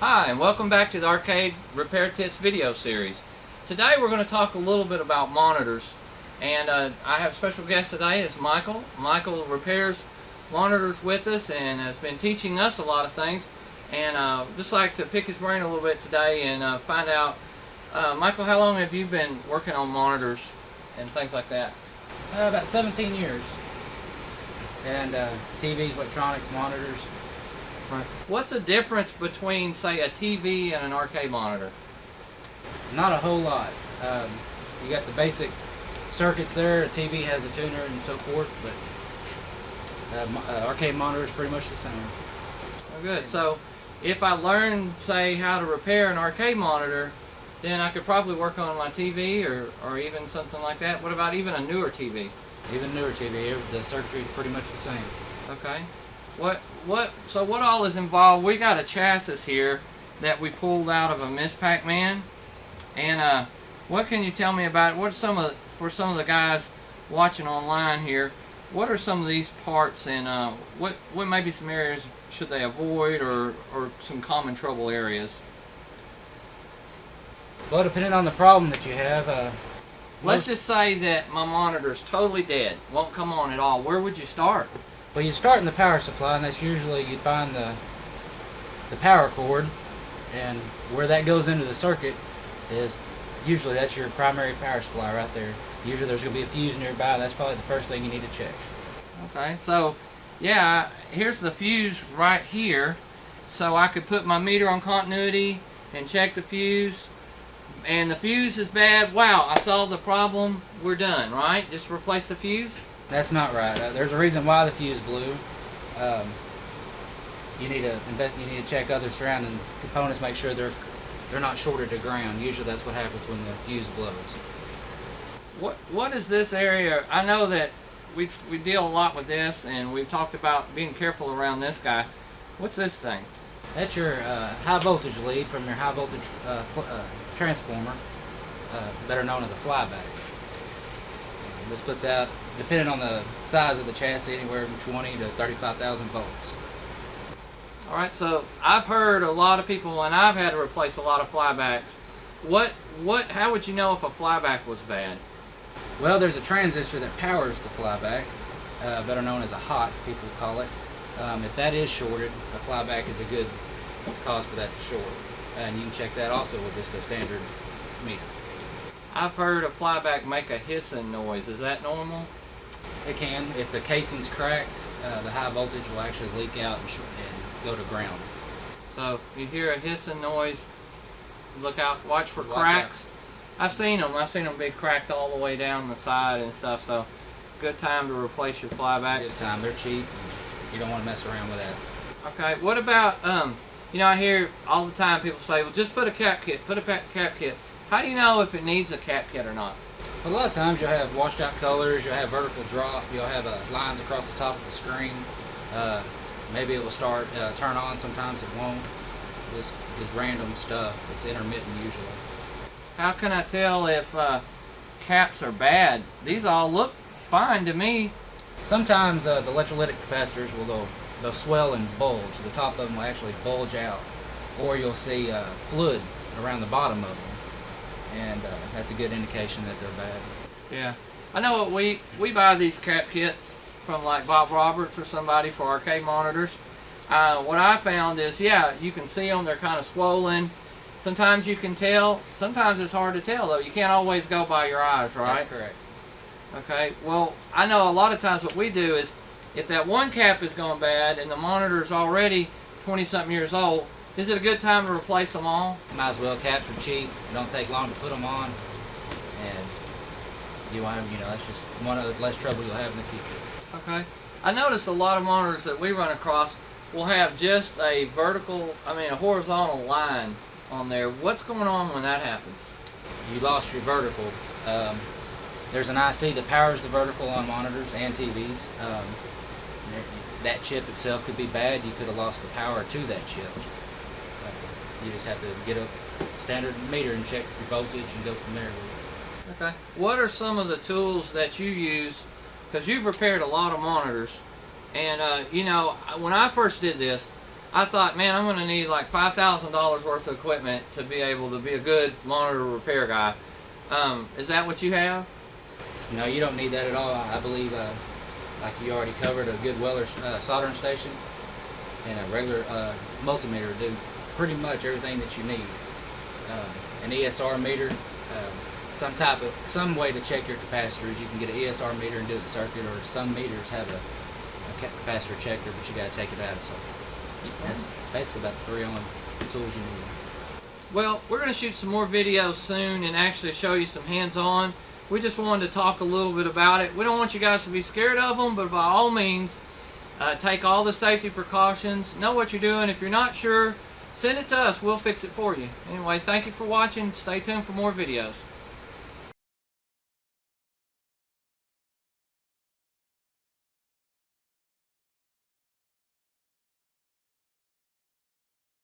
Hi, and welcome back to the Arcade Repair Tips video series. Today we're going to talk a little bit about monitors, and I have a special guest today. It's Michael. Michael repairs monitors with us and has been teaching us a lot of things, and just like to pick his brain a little bit today and find out, Michael, how long have you been working on monitors and things like that? About 17 years. And TVs, electronics, monitors. Right. What's the difference between, say, a TV and an arcade monitor? Not a whole lot. You got the basic circuits there. A TV has a tuner and so forth, but arcade monitor is pretty much the same. Oh, good. So if I learn, say, how to repair an arcade monitor, then I could probably work on my TV or even something like that. What about even a newer TV? Even newer TV, the circuitry is pretty much the same. Okay. So what all is involved? We got a chassis here that we pulled out of a Miss Pac-Man, and what can you tell me about it? What are for some of the guys watching online here? What are some of these parts, and what may be some areas should they avoid, or some common trouble areas? Well, depending on the problem that you have, Let's just say that my monitor is totally dead, won't come on at all. Where would you start? well, you start in the power supply, and that's usually you'd find the power cord, and where that goes into the circuit is usually that's your primary power supply right there. Usually there's going to be a fuse nearby. That's probably the first thing you need to check. Okay, so yeah, here's the fuse right here. So I could put my meter on continuity and check the fuse. And the fuse is bad. Wow, I solved the problem. We're done, right? Just replace the fuse? That's not right. There's a reason why the fuse blew. You need to You need to check other surrounding components, make sure they're not shorted to ground. Usually that's what happens when the fuse blows. What is this area? I know that we deal a lot with this, and we've talked about being careful around this guy. What's this thing? That's your high voltage lead from your high voltage transformer, better known as a flyback. This puts out, depending on the size of the chassis, anywhere from 20 to 35,000 volts. All right, so I've heard a lot of people, and I've had to replace a lot of flybacks. How would you know if a flyback was bad? Well, there's a transistor that powers the flyback, better known as a hot, people call it. If that is shorted, a flyback is a good cause for that to short. And you can check that also with just a standard meter. I've heard a flyback make a hissing noise. Is that normal? It can. If the casing's cracked, the high voltage will actually leak out and go to ground. So you hear a hissing noise, look out, watch for Watch cracks. I've seen them be cracked all the way down the side and stuff, so good time to replace your flyback. Good time. They're cheap. And you don't want to mess around with that. Okay, what about, I hear all the time people say, well, just put a cap kit, cap kit. How do you know if it needs a cap kit or not? A lot of times you'll have washed out colors, you'll have vertical drop, you'll have lines across the top of the screen. Maybe it will start, turn on, sometimes it won't. Just random stuff. It's intermittent usually. How can I tell if caps are bad? These all look fine to me. Sometimes the electrolytic capacitors they'll swell and bulge. The top of them will actually bulge out, or you'll see fluid around the bottom of them, and that's a good indication that they're bad. Yeah, I know what we buy these cap kits from, like Bob Roberts or somebody, for arcade monitors. What I found is, yeah, you can see them; they're kind of swollen. Sometimes you can tell. Sometimes it's hard to tell, though. You can't always go by your eyes, right? That's correct. Okay. Well, I know a lot of times what we do is, if that one cap is going bad and the monitor's already 20-something years old, is it a good time to replace them all? Might as well. Caps are cheap. It don't take long to put them on, and that's just one of the less trouble you'll have in the future. Okay. I noticed a lot of monitors that we run across will have just a horizontal line on there. What's going on when that happens? You lost your vertical. There's an IC that powers the vertical on monitors and TVs. That chip itself could be bad. You could have lost the power to that chip. You just have to get a standard meter and check your voltage and go from there. Okay. What are some of the tools that you use? Because you've repaired a lot of monitors, and when I first did this, I thought, man, I'm going to need like $5,000 worth of equipment to be able to be a good monitor repair guy. Is that what you have? No, you don't need that at all. I believe, like you already covered, a good welder soldering station and a regular multimeter do pretty much everything that you need. An ESR meter, some way to check your capacitors. You can get an ESR meter and do it the circuit, or some meters have a capacitor checker, but you got to take it out of circuit. That's basically about the 3 only tools you need. Well, we're going to shoot some more videos soon and actually show you some hands-on. We just wanted to talk a little bit about it. We don't want you guys to be scared of them, but by all means, take all the safety precautions. Know what you're doing. If you're not sure, send it to us. We'll fix it for you. Anyway, thank you for watching. Stay tuned for more videos.